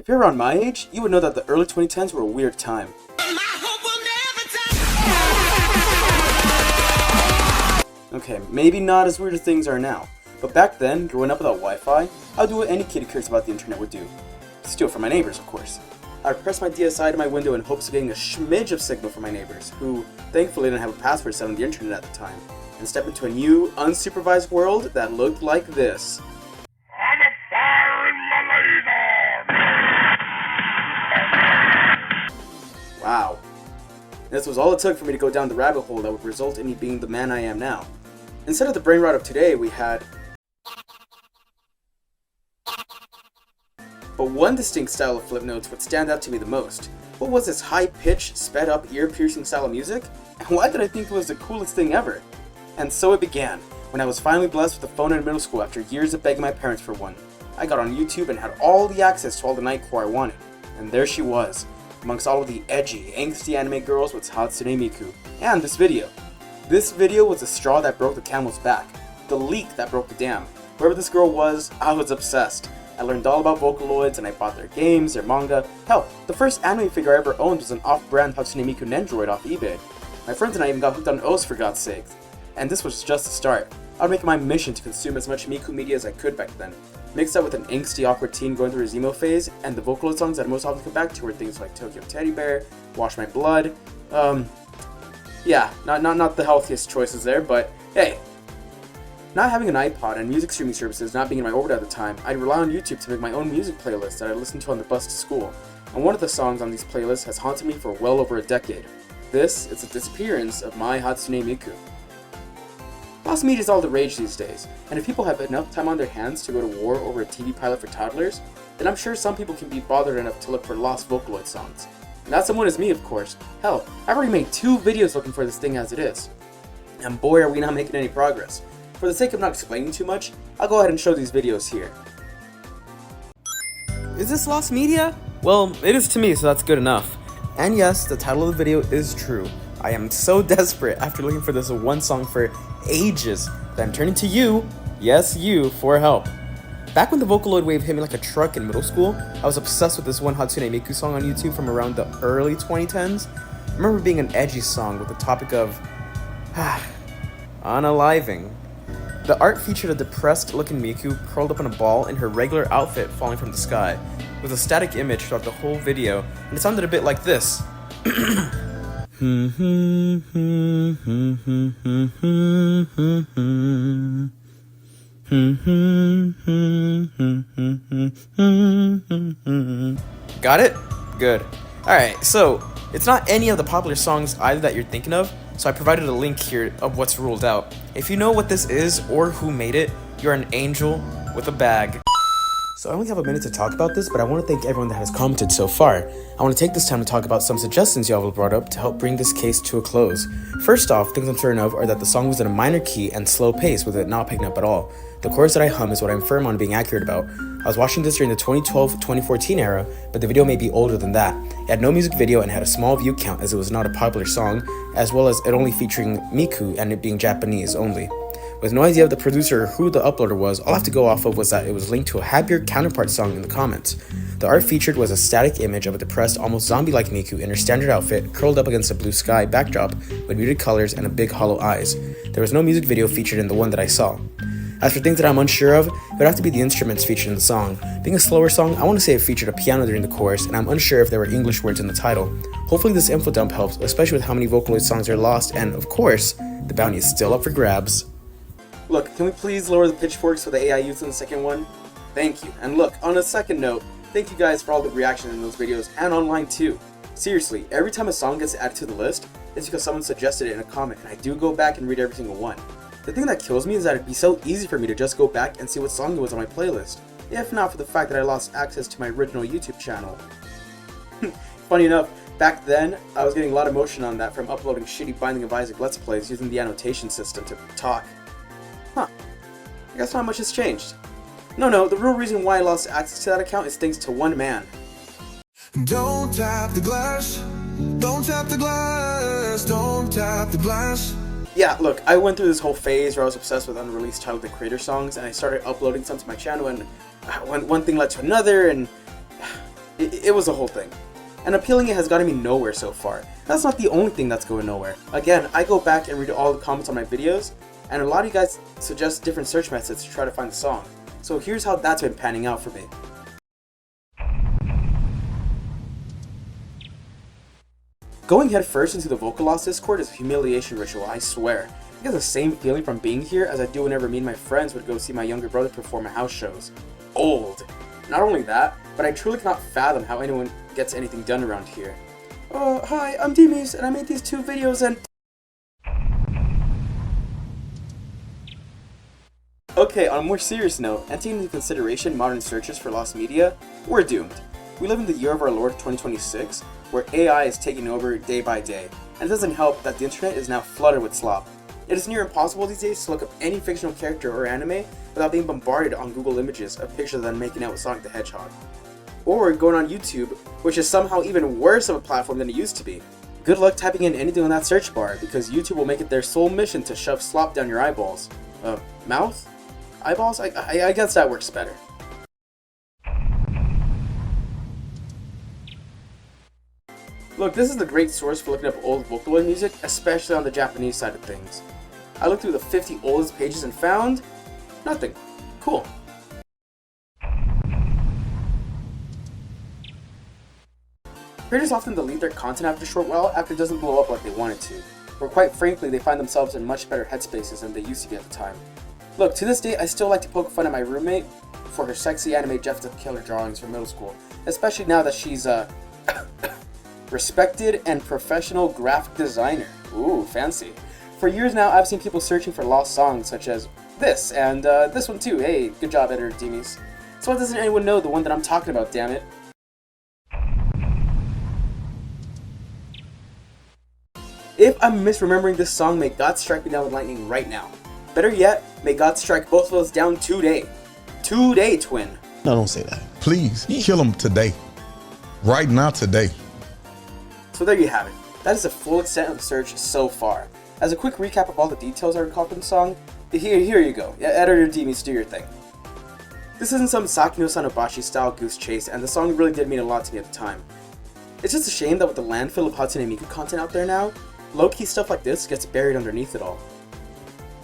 If you're around my age, you would know that the early 2010s were a weird time. Okay, maybe not as weird as things are now, but back then, growing up without Wi-Fi, I would do what any kid who cares about the internet would do. Steal from my neighbors, of course. I would press my DSi to my window in hopes of getting a smidge of signal from my neighbors, who thankfully didn't have a password set on the internet at the time, and step into a new, unsupervised world that looked like this. Wow. This was all it took for me to go down the rabbit hole that would result in me being the man I am now. Instead of the brain rot of today, we had... But one distinct style of flip notes would stand out to me the most. What was this high-pitched, sped-up, ear-piercing style of music? And why did I think it was the coolest thing ever? And so it began, when I was finally blessed with a phone in middle school after years of begging my parents for one. I got on YouTube and had all the access to all the nightcore I wanted. And there she was, amongst all of the edgy, angsty anime girls with Hatsune Miku. And this video. This video was the straw that broke the camel's back. The leak that broke the dam. Whoever this girl was, I was obsessed. I learned all about Vocaloids and I bought their games, their manga. Hell, the first anime figure I ever owned was an off-brand Hatsune Miku Nendoroid off eBay. My friends and I even got hooked on O's for God's sake. And this was just the start. I would make it my mission to consume as much Miku media as I could back then. Mixed up with an angsty, awkward teen going through his emo phase, and the Vocaloid songs that I most often come back to were things like Tokyo Teddy Bear, Wash My Blood. Yeah, not the healthiest choices there, but hey. Not having an iPod and music streaming services not being in my orbit at the time, I'd rely on YouTube to make my own music playlists that I listened to on the bus to school, and one of the songs on these playlists has haunted me for well over a decade. This is the Disappearance of my Hatsune Miku. Lost media is all the rage these days, and if people have enough time on their hands to go to war over a TV pilot for toddlers, then I'm sure some people can be bothered enough to look for lost Vocaloid songs. And that someone is me, of course. Hell, I've already made 2 videos looking for this thing as it is. And boy are we not making any progress. For the sake of not explaining too much, I'll go ahead and show these videos here. Is this lost media? Well, it is to me, so that's good enough. And yes, the title of the video is true. I am so desperate after looking for this one song for ages that I'm turning to you, yes you, for help. Back when the Vocaloid wave hit me like a truck in middle school, I was obsessed with this one Hatsune Miku song on YouTube from around the early 2010s. I remember being an edgy song with the topic of unaliving. The art featured a depressed-looking Miku curled up in a ball in her regular outfit falling from the sky, with a static image throughout the whole video, and it sounded a bit like this. Got it? Good. Alright, so, it's not any of the popular songs either that you're thinking of, so I provided a link here of what's ruled out. If you know what this is or who made it, you're an angel with a bag. So I only have a minute to talk about this, but I want to thank everyone that has commented so far. I want to take this time to talk about some suggestions y'all have brought up to help bring this case to a close. First off, things I'm certain of are that the song was in a minor key and slow pace with it not picking up at all. The chorus that I hum is what I'm firm on being accurate about. I was watching this during the 2012-2014 era, but the video may be older than that. It had no music video and had a small view count as it was not a popular song, as well as it only featuring Miku and it being Japanese only. With no idea of the producer or who the uploader was, all I have to go off of was that it was linked to a happier counterpart song in the comments. The art featured was a static image of a depressed, almost zombie-like Miku in her standard outfit, curled up against a blue sky backdrop with muted colors and a big hollow eyes. There was no music video featured in the one that I saw. As for things that I'm unsure of, it would have to be the instruments featured in the song. Being a slower song, I want to say it featured a piano during the chorus, and I'm unsure if there were English words in the title. Hopefully this info dump helps, especially with how many Vocaloid songs are lost, and of course, the bounty is still up for grabs. Look, can we please lower the pitchforks for the AI used in the second one? Thank you. And look, on a second note, thank you guys for all the reaction in those videos and online too. Seriously, every time a song gets added to the list, it's because someone suggested it in a comment, and I do go back and read every single one. The thing that kills me is that it'd be so easy for me to just go back and see what song it was on my playlist, if not for the fact that I lost access to my original YouTube channel. Funny enough, back then, I was getting a lot of motion on that from uploading shitty Binding of Isaac Let's Plays using the annotation system to talk. Huh. I guess not much has changed. No, the real reason why I lost access to that account is thanks to one man. Don't tap the glass. Don't tap the glass. Don't tap the glass. Yeah, look, I went through this whole phase where I was obsessed with unreleased Tyler the Creator songs, and I started uploading some to my channel, and one thing led to another, and it was a whole thing. And appealing it has gotten me nowhere so far. That's not the only thing that's going nowhere. Again, I go back and read all the comments on my videos, and a lot of you guys suggest different search methods to try to find the song. So here's how that's been panning out for me. Going head first into the Vocaloid Discord is a humiliation ritual, I swear. I get the same feeling from being here as I do whenever me and my friends would go see my younger brother perform at house shows. Old. Not only that, but I truly cannot fathom how anyone gets anything done around here. Hi, I'm Demis, and I made these 2 videos and... Okay, on a more serious note, and taking into consideration modern searches for lost media, we're doomed. We live in the year of our Lord 2026, where AI is taking over day by day, and it doesn't help that the internet is now flooded with slop. It is near impossible these days to look up any fictional character or anime without being bombarded on Google Images of pictures of them making out with Sonic the Hedgehog. Or going on YouTube, which is somehow even worse of a platform than it used to be. Good luck typing in anything on that search bar, because YouTube will make it their sole mission to shove slop down your eyeballs. Mouth? Eyeballs? I guess that works better. Look, this is the great source for looking up old Vocaloid music, especially on the Japanese side of things. I looked through the 50 oldest pages and found... nothing. Cool. Creators often delete their content after a short while after it doesn't blow up like they want it to, or quite frankly they find themselves in much better headspaces than they used to be at the time. Look, to this day I still like to poke fun at my roommate for her sexy anime Jeff the Killer drawings from middle school, especially now that she's respected and professional graphic designer. Ooh, fancy. For years now, I've seen people searching for lost songs such as this, and this one too. Hey, good job, editor Demis. So why doesn't anyone know the one that I'm talking about, damn it? If I'm misremembering this song, may God strike me down with lightning right now. Better yet, may God strike both of us down today. Today, twin. No, don't say that. Please, kill him today. Right now, today. So there you have it. That is the full extent of the search so far. As a quick recap of all the details I recall from the song, here you go. Yeah, editor Demis, do your thing. This isn't some Sakino Sanobashi style goose chase, and the song really did mean a lot to me at the time. It's just a shame that with the landfill of Hatsune Miku content out there now, low-key stuff like this gets buried underneath it all.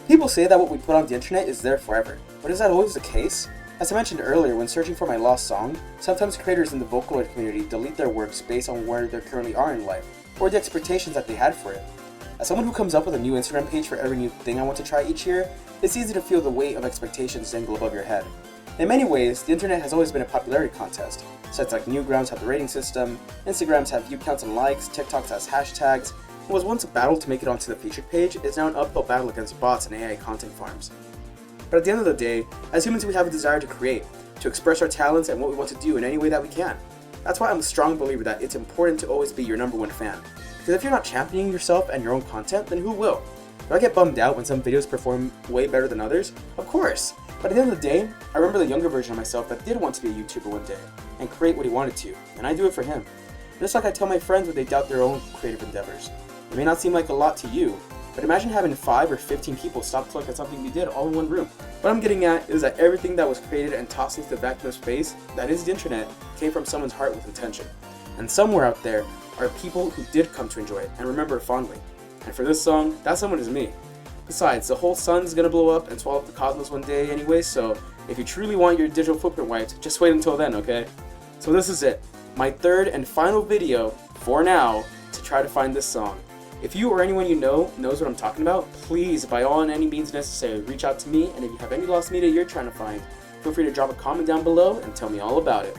People say that what we put on the internet is there forever, but is that always the case? As I mentioned earlier, when searching for my lost song, sometimes creators in the Vocaloid community delete their works based on where they currently are in life, or the expectations that they had for it. As someone who comes up with a new Instagram page for every new thing I want to try each year, it's easy to feel the weight of expectations dangle above your head. In many ways, the internet has always been a popularity contest. Sites like Newgrounds have the rating system, Instagrams have view counts and likes, TikToks has hashtags. What was once a battle to make it onto the featured page is now an uphill battle against bots and AI content farms. But at the end of the day, as humans we have a desire to create, to express our talents and what we want to do in any way that we can. That's why I'm a strong believer that it's important to always be your #1 fan. Because if you're not championing yourself and your own content, then who will? Do I get bummed out when some videos perform way better than others? Of course! But at the end of the day, I remember the younger version of myself that did want to be a YouTuber one day, and create what he wanted to, and I do it for him. And it's like I tell my friends when they doubt their own creative endeavors. It may not seem like a lot to you, but imagine having 5 or 15 people stop to look at something you did all in one room. What I'm getting at is that everything that was created and tossed into the vacuum of space, that is the internet, came from someone's heart with intention. And somewhere out there are people who did come to enjoy it and remember it fondly. And for this song, that someone is me. Besides, the whole sun's gonna blow up and swallow up the cosmos one day anyway, so if you truly want your digital footprint wiped, just wait until then, okay? So this is it, my 3rd and final video, for now, to try to find this song. If you or anyone you know knows what I'm talking about, please, by all and any means necessary, reach out to me, and if you have any lost media you're trying to find, feel free to drop a comment down below and tell me all about it.